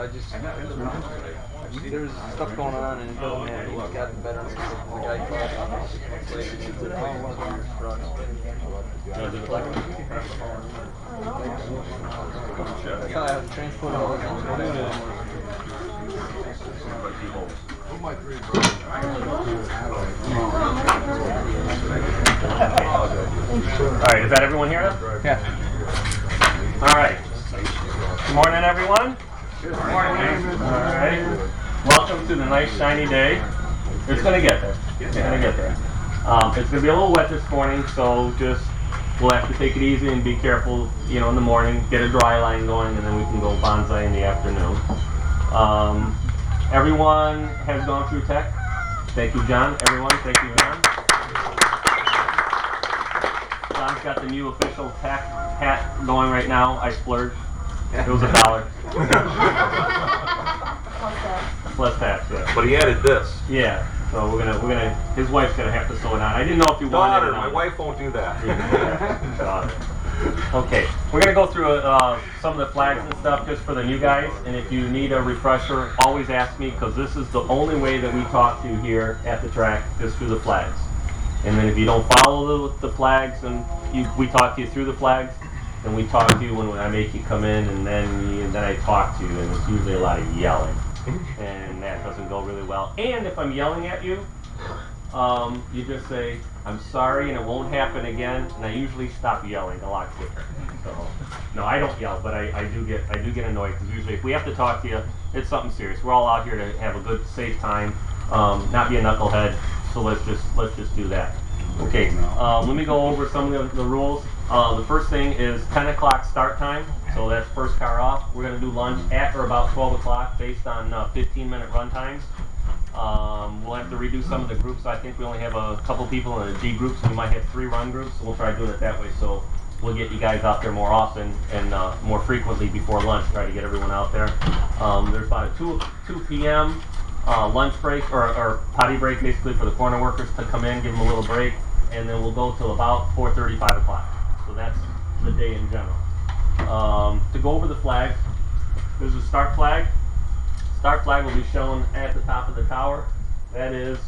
I just there's stuff going on and it doesn't matter. He's gotten better than the guy he fought. That's how I have to transport all the Alright, is that everyone here? Yeah. Alright. Good morning, everyone. Good morning. Alright. Welcome to the nice shiny day. It's going to get there. It's going to get there. It's going to be a little wet this morning, so just we'll have to take it easy and be careful, you know, in the morning. Get a dry line going, and then we can go bonsai in the afternoon. Everyone has gone through tech. Thank you, John. Everyone, thank you, John. John's got the new official tech hat going right now. I splurged. It was $1. Plus tax, yeah. But he added this. Yeah. So we're gonna. His wife's gonna have to sew it on. I didn't know if you wanted it. My wife won't do that. Okay, we're gonna go through some of the flags and stuff just for the new guys. And if you need a refresher, always ask me, because this is the only way that we talk to you here at the track, is through the flags. And then if you don't follow the flags, and we talk to you through the flags, then we talk to you when I make you come in, and then I talk to you, and it's usually a lot of yelling. And that doesn't go really well. And if I'm yelling at you, you just say, I'm sorry, and it won't happen again. And I usually stop yelling a lot quicker. So, no, I don't yell, but I do get annoyed, because usually if we have to talk to you, it's something serious. We're all out here to have a good, safe time, not be a knucklehead. So let's just do that. Okay. Let me go over some of the rules. The first thing is 10 o'clock start time. So that's first car off. We're going to do lunch at or about 12 o'clock based on 15-minute run times. We'll have to redo some of the groups. I think we only have a couple people in the G groups. So we might have 3 run groups. So we'll try doing it that way. So we'll get you guys out there more often and more frequently before lunch. Try to get everyone out there. There's about a 2 p.m. Lunch break or potty break basically for the corner workers to come in, give them a little break. And then we'll go till about 4:30, 5 o'clock. So that's the day in general. To go over the flags, there's a start flag. Start flag will be shown at the top of the tower. That is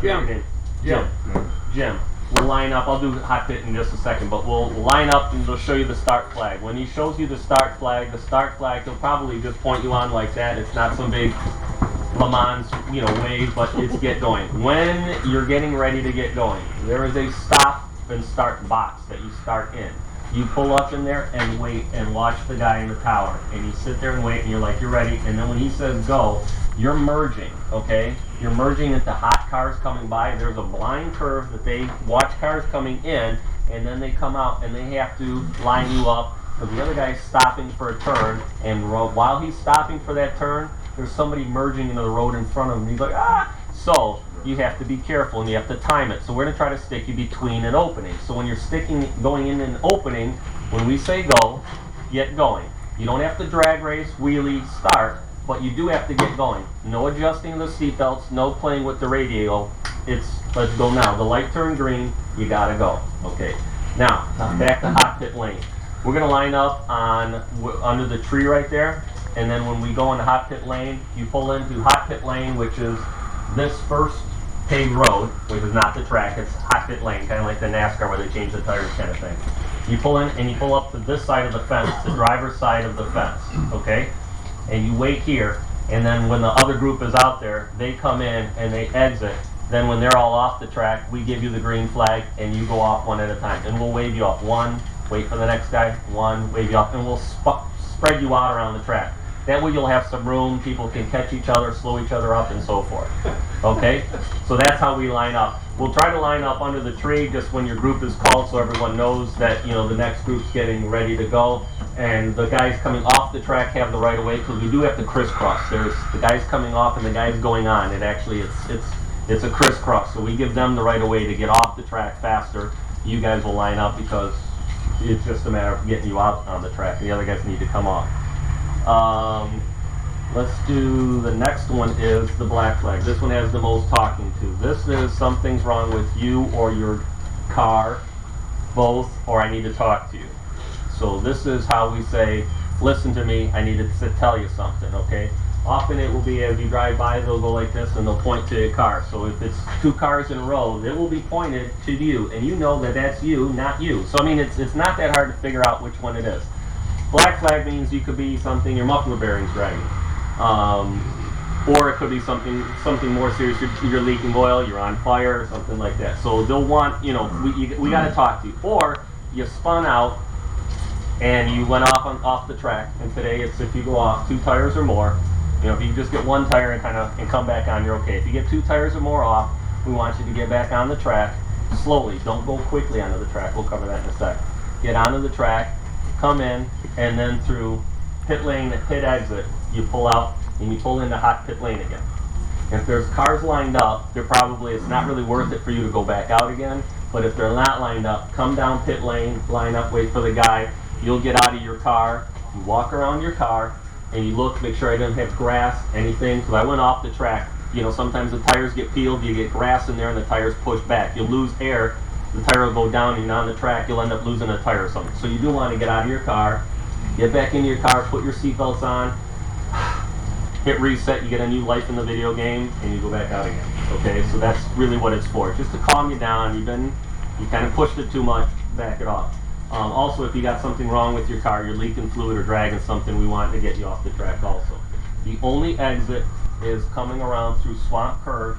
Jim. Jim. We'll line up. I'll do hot pit in just a second, but we'll line up and they'll show you the start flag. When he shows you the start flag, he'll probably just point you on like that. It's not some big Le Mans, wave, but it's get going. When you're getting ready to get going, there is a stop and start box that you start in. You pull up in there and wait and watch the guy in the tower. And you sit there and wait and you're like, you're ready. And then when he says go, you're merging, okay? You're merging into hot cars coming by. There's a blind curve that they watch cars coming in, and then they come out and they have to line you up because the other guy's stopping for a turn. And while he's stopping for that turn, there's somebody merging into the road in front of him. He's like, ah! So you have to be careful and you have to time it. So we're going to try to stick you between an opening. So when you're going in an opening, when we say go, get going. You don't have to drag race, wheelie, start, but you do have to get going. No adjusting the seatbelts, no playing with the radio. It's let's go now. The light turned green, you got to go. Okay. Now, back to hot pit lane. We're going to line up under the tree right there. And then when we go into hot pit lane, you pull into hot pit lane, which is this first paved road, which is not the track, it's hot pit lane, kind of like the NASCAR where they change the tires kind of thing. You pull in and you pull up to this side of the fence, the driver's side of the fence, okay? And you wait here, and then when the other group is out there, they come in and they exit. Then when they're all off the track, we give you the green flag and you go off one at a time. And we'll wave you off. One, wait for the next guy, one, wave you off, and we'll spread you out around the track. That way you'll have some room, people can catch each other, slow each other up, and so forth. Okay? So that's how we line up. We'll try to line up under the tree just when your group is called so everyone knows that, the next group's getting ready to go. And the guys coming off the track have the right of way because we do have to crisscross. There's the guys coming off and the guys going on. It's a crisscross. So we give them the right of way to get off the track faster. You guys will line up because it's just a matter of getting you out on the track and the other guys need to come off. Let's do the next one is the black flag. This one has the most talking to. This is something's wrong with you or your car, both, or I need to talk to you. So this is how we say listen to me, I need to tell you something, okay? Often it will be as you drive by, they'll go like this and they'll point to a car. So if it's 2 cars in a row, it will be pointed to you, and you know that that's you, not you. So I mean, it's not that hard to figure out which one it is. Black flag means you could be something your muffler bearing's dragging. Or it could be something more serious. You're leaking oil, you're on fire, or something like that. So they'll want, you know, we got to talk to you. Or you spun out and you went off the track. And today it's if you go off 2 tires or more. You know, if you just get 1 tire and come back on, you're okay. If you get 2 tires or more off, we want you to get back on the track slowly. Don't go quickly onto the track. We'll cover that in a sec. Get onto the track, come in, and then through pit lane, pit exit, you pull out and you pull into hot pit lane again. If there's cars lined up, it's not really worth it for you to go back out again. But if they're not lined up, come down pit lane, line up, wait for the guy. You'll get out of your car, you walk around your car, and you look, make sure I didn't have grass, anything, because I went off the track. You know, sometimes the tires get peeled, you get grass in there, and the tires push back. You'll lose air, the tire will go down, and you're on the track, you'll end up losing a tire or something. So you do want to get out of your car, get back in your car, put your seatbelts on, hit reset, you get a new life in the video game, and you go back out again. Okay, so that's really what it's for, just to calm you down. You kind of pushed it too much, back it off. Also, if you got something wrong with your car, you're leaking fluid or dragging something, we want to get you off the track also. The only exit is coming around through Swamp Curve,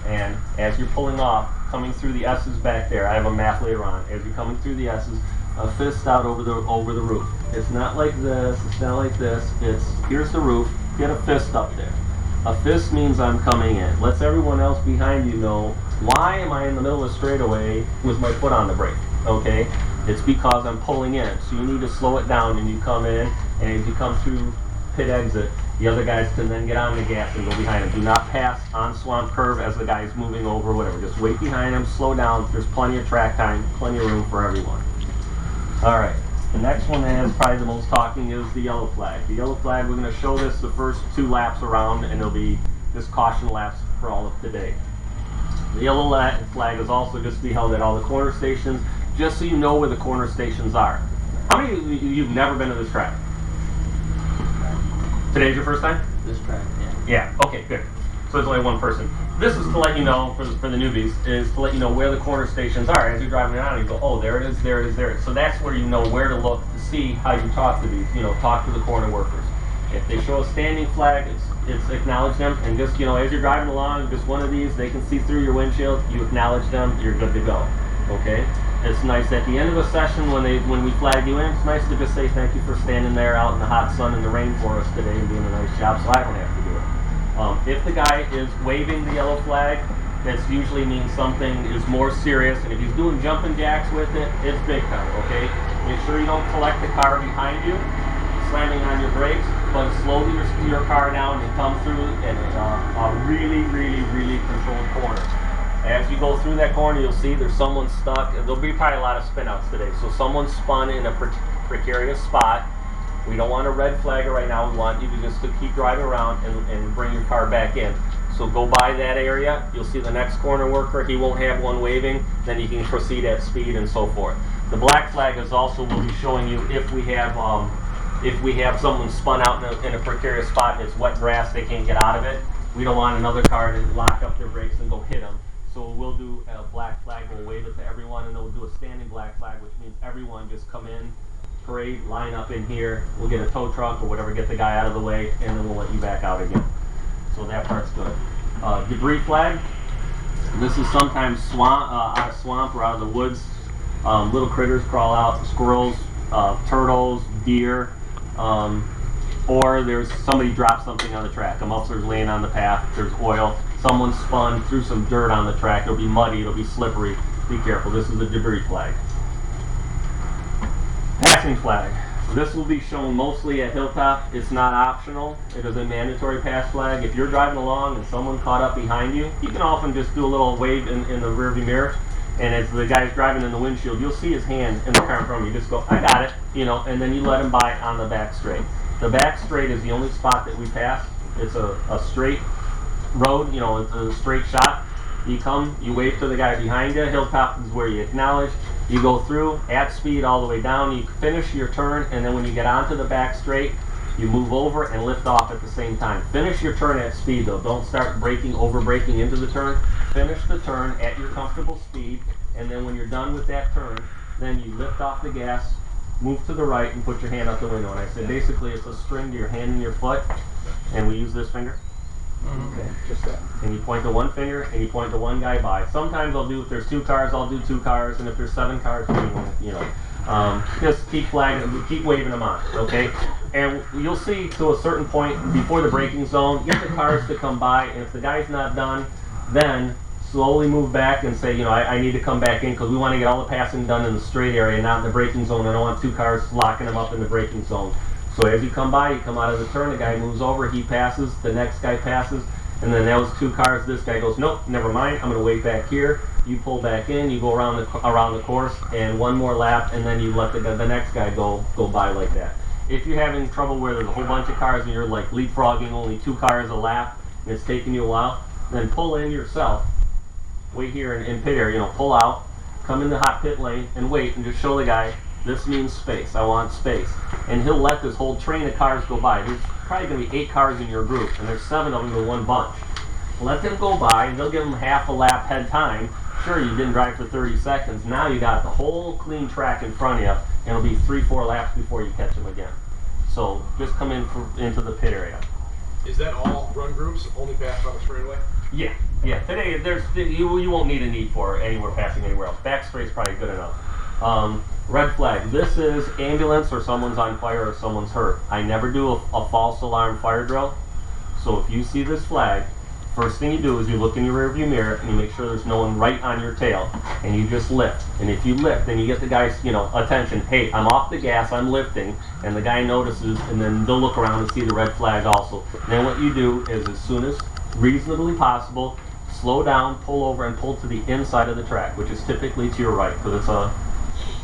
and as you're pulling off, coming through the S's back there, I have a map later on, as you're coming through the S's, a fist out over the roof. It's not like this, it's not like this, here's the roof, get a fist up there. A fist means I'm coming in. Lets everyone else behind you know, why am I in the middle of the straightaway with my foot on the brake, okay? It's because I'm pulling in, so you need to slow it down and you come in, and as you come through pit exit, the other guys can then get on the gas and go behind him. Do not pass on Swamp Curve as the guy's moving over, whatever. Just wait behind him, slow down. There's plenty of track time, plenty of room for everyone. All right, the next one that has probably the most talking is the yellow flag. The yellow flag, we're going to show this the first 2 laps around, and it'll be just caution laps for all of today. The yellow flag is also just to be held at all the corner stations, just so you know where the corner stations are. How many of you've never been to this track? Today's your first time? This track, yeah. Yeah, okay, good. So there's only 1 person. This is to let you know, for the newbies, is to let you know where the corner stations are. As you're driving around, you go, oh, there it is, there it is, there it is. So that's where you know where to look to see how you talk to these, talk to the corner workers. If they show a standing flag, it's acknowledge them, and just, as you're driving along, just one of these, they can see through your windshield, you acknowledge them, you're good to go, okay? It's nice at the end of a session when we flag you in, it's nice to just say thank you for standing there out in the hot sun and the rain for us today and doing a nice job, so I don't have to do it. If the guy is waving the yellow flag, that usually means something is more serious, and if he's doing jumping jacks with it, it's big time, okay? Make sure you don't collect the car behind you, slamming on your brakes, but slowly your car down and come through in a really, really, really controlled corner. As you go through that corner, you'll see there's someone stuck. There'll be probably a lot of spin-outs today. So someone spun in a precarious spot. We don't want a red flag right now. We want you to just keep driving around and bring your car back in. So go by that area. You'll see the next corner worker. He won't have one waving. Then you can proceed at speed and so forth. The black flag is also will be showing you if we have someone spun out in a precarious spot and it's wet grass, they can't get out of it. We don't want another car to lock up their brakes and go hit them. So we'll do a black flag, we'll wave it to everyone, and then we'll do a standing black flag, which means everyone just come in, parade, line up in here, we'll get a tow truck or whatever, get the guy out of the way, and then we'll let you back out again. So that part's good. Debris flag, this is sometimes out of swamp or out of the woods. Little critters crawl out, squirrels, turtles, deer, or there's somebody dropped something on the track. A muffler's laying on the path, there's oil. Someone spun, threw some dirt on the track. It'll be muddy, it'll be slippery. Be careful, this is a debris flag. Passing flag. This will be shown mostly at Hilltop. It's not optional. It is a mandatory pass flag. If you're driving along and someone caught up behind you, you can often just do a little wave in the rearview mirror. And as the guy's driving in the windshield, you'll see his hand in the car in front of you. Just go, I got it, and then you let him by on the back straight. The back straight is the only spot that we pass. It's a straight road, it's a straight shot. You come, you wave to the guy behind you. Hilltop is where you acknowledge. You go through at speed all the way down, you finish your turn, and then when you get onto the back straight, you move over and lift off at the same time. Finish your turn at speed though. Don't start over braking into the turn. Finish the turn at your comfortable speed, and then when you're done with that turn, then you lift off the gas, move to the right, and put your hand out the window. And I said basically it's a string to your hand and your foot, and we use this finger. Okay, just that. And you point to one finger and you point to one guy by. Sometimes I'll do, if there's 2 cars, I'll do 2 cars, and if there's 7 cars, just keep flagging, keep waving them on, okay? And you'll see to a certain point before the braking zone, get the cars to come by, and if the guy's not done, then slowly move back and say, I need to come back in because we want to get all the passing done in the straight area, not in the braking zone. I don't want 2 cars locking them up in the braking zone. So as you come by, you come out of the turn, the guy moves over, he passes, the next guy passes, and then those 2 cars, this guy goes, nope, never mind, I'm going to wait back here. You pull back in, you go around the course, and 1 more lap, and then you let the next guy go by like that. If you're having trouble where there's a whole bunch of cars and you're like leapfrogging only 2 cars a lap, and it's taking you a while, then pull in yourself. Wait here in pit area, pull out, come in the hot pit lane, and wait, and just show the guy, this means space, I want space. And he'll let this whole train of cars go by. There's probably going to be 8 cars in your group, and there's 7 of them in one bunch. Let them go by, and they'll give them half a lap head time. Sure, you didn't drive for 30 seconds. Now you got the whole clean track in front of you, and it'll be 3-4 laps before you catch them again. So just come into the pit area. Is that all run groups only pass on the straightaway? Yeah. Today you won't need a need for anywhere passing anywhere else. Back straight's probably good enough. Red flag. This is ambulance or someone's on fire or someone's hurt. I never do a false alarm fire drill. So if you see this flag, first thing you do is you look in your rearview mirror and you make sure there's no one right on your tail, and you just lift. And if you lift, then you get the guy's attention. Hey, I'm off the gas, I'm lifting, and the guy notices, and then they'll look around and see the red flag also. And then what you do is, as soon as reasonably possible, slow down, pull over, and pull to the inside of the track, which is typically to your right, because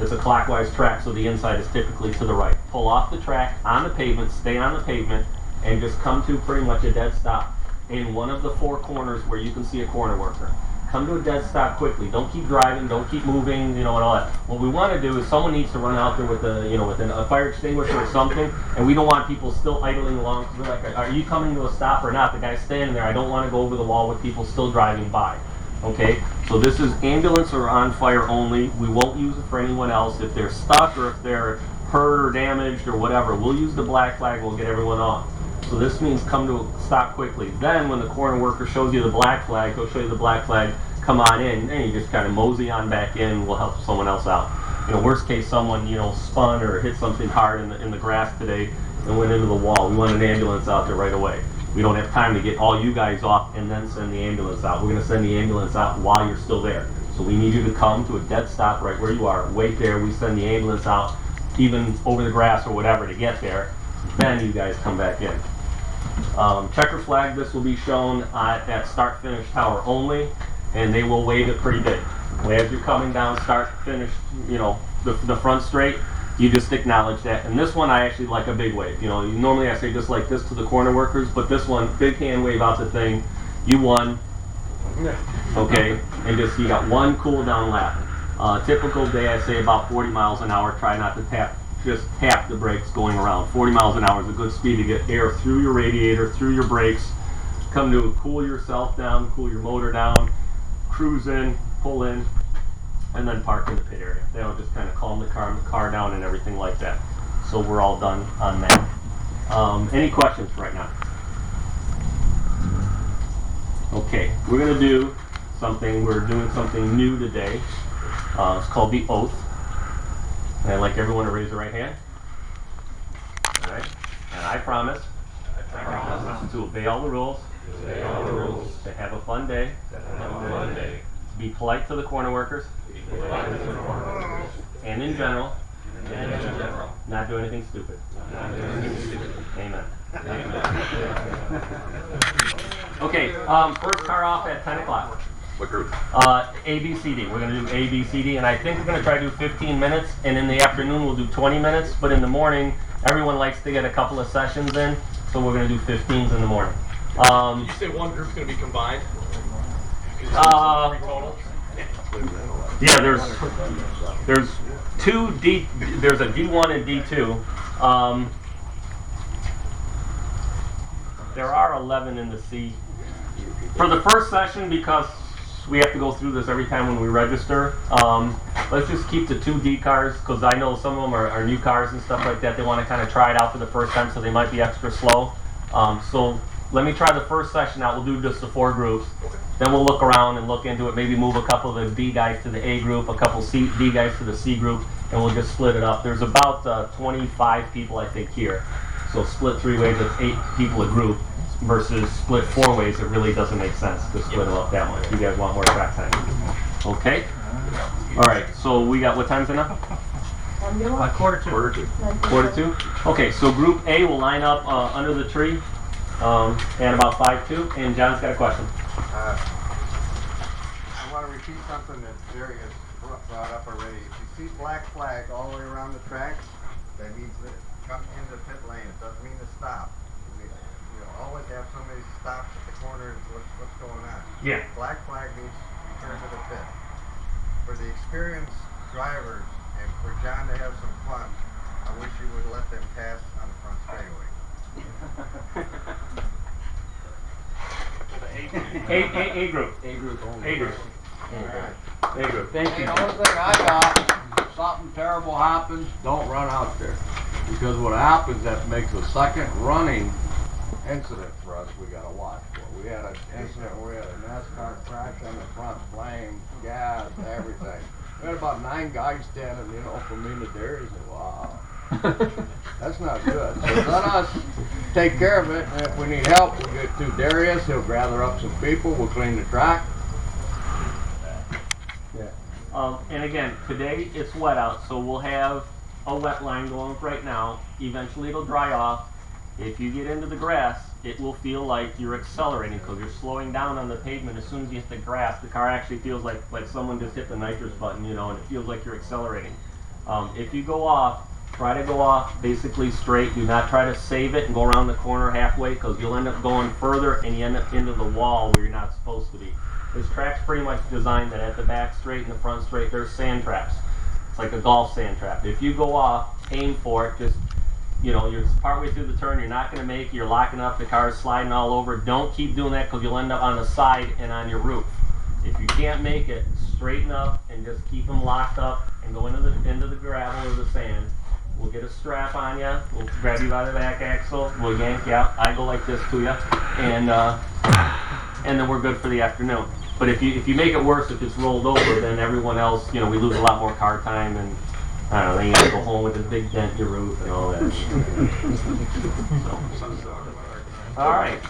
it's a clockwise track, so the inside is typically to the right. Pull off the track, on the pavement, stay on the pavement, and just come to pretty much a dead stop in one of the 4 corners where you can see a corner worker. Come to a dead stop quickly. Don't keep driving, don't keep moving, and all that. What we want to do is someone needs to run out there with a fire extinguisher or something, and we don't want people still idling along. We're like, are you coming to a stop or not? The guy's standing there. I don't want to go over the wall with people still driving by. Okay, so this is ambulance or on fire only. We won't use it for anyone else. If they're stuck or if they're hurt or damaged or whatever, we'll use the black flag, we'll get everyone off. So this means come to a stop quickly. Then when the corner worker shows you the black flag, he'll show you the black flag, come on in, and you just kind of mosey on back in, we'll help someone else out. Worst case, someone, spun or hit something hard in the grass today and went into the wall. We want an ambulance out there right away. We don't have time to get all you guys off and then send the ambulance out. We're going to send the ambulance out while you're still there. So we need you to come to a dead stop right where you are. Wait there. We send the ambulance out, even over the grass or whatever, to get there. Then you guys come back in. Checker flag, this will be shown at start-finish tower only, and they will wave it pretty big. As you're coming down, start-finish, the front straight, you just acknowledge that. And this one I actually like a big wave. Normally I say just like this to the corner workers, but this one, big hand wave out the thing. You won. Okay, and you got 1 cool down lap. Typical day I say about 40 miles an hour. Try not to just tap the brakes going around. 40 miles an hour is a good speed to get air through your radiator, through your brakes. Come to cool yourself down, cool your motor down, cruise in, pull in, and then park in the pit area. That'll just kind of calm the car down and everything like that. So we're all done on that. Any questions right now? Okay, we're going to do something. We're doing something new today. It's called the oath. And I'd like everyone to raise their right hand. All right. And I promise to obey all the rules, to have a fun day, to be polite to the corner workers, and in general, not do anything stupid. Amen. Okay, first car off at 10 o'clock. What group? A, B, C, D. We're going to do A, B, C, D, and I think we're going to try to do 15 minutes, and in the afternoon we'll do 20 minutes, but in the morning, everyone likes to get a couple of sessions in, so we're going to do 15s in the morning. Did you say one group's going to be combined? 'Cause you said 3 total? Yeah, there's two D. There's a D1 and D2. There are 11 in the C. For the first session, because we have to go through this every time when we register, let's just keep the 2 D cars, because I know some of them are new cars and stuff like that. They want to kind of try it out for the first time, so they might be extra slow. So let me try the first session out. We'll do just the 4 groups. Then we'll look around and look into it. Maybe move a couple of the B guys to the A group, a couple D guys to the C group, and we'll just split it up. There's about 25 people, I think, here. So split 3 ways, it's 8 people a group, versus split 4 ways. It really doesn't make sense to split them up that much. You guys want more track time. Okay? All right, so we got, what time's it now? Quarter two. Quarter 2? Okay, so group A will line up under the tree at about 5-2, and John's got a question. I want to repeat something that Jerry has brought up already. If you see black flag all the way around the tracks, that means that come into the pit lane. It doesn't mean to stop. You always have somebody stop at the corner and what's going on. Yeah. Black flag means return to the pit. For the experienced drivers and for John to have some fun, I wish you would let them pass on the front straightaway. A group. A group only. A group. A group. Thank The you. only thing I got, something terrible happens, don't run out there. Because what happens, that makes a second running incident for us we gotta watch for. We had an incident where we had a NASCAR crash on the front, flame, gas, everything. We had about 9 guys standing, from me to Darius, and wow. That's not good. So let us take care of it, and if we need help, we'll get to Darius, he'll gather up some people, we'll clean the track. And again, today it's wet out, so we'll have a wet line going right now. Eventually it'll dry off. If you get into the grass, it will feel like you're accelerating because you're slowing down on the pavement. As soon as you hit the grass, the car actually feels like someone just hit the nitrous button, and it feels like you're accelerating. If you go off, try to go off basically straight. Do not try to save it and go around the corner halfway, because you'll end up going further and you end up into the wall where you're not supposed to be. This track's pretty much designed that at the back straight and the front straight, there's sand traps. It's like a golf sand trap. If you go off, aim for it. Just, you're partway through the turn, you're not going to make it, you're locking up, the car's sliding all over. Don't keep doing that, because you'll end up on the side and on your roof. If you can't make it, straighten up and just keep them locked up and go into the gravel or the sand. We'll get a strap on you. We'll grab you by the back axle. We'll yank you out. I go like this to you, and then we're good for the afternoon. But if you make it worse, if it's rolled over, then everyone else, we lose a lot more car time, and I don't know, then you gotta go home with a big dent in your roof and all that. So. All right.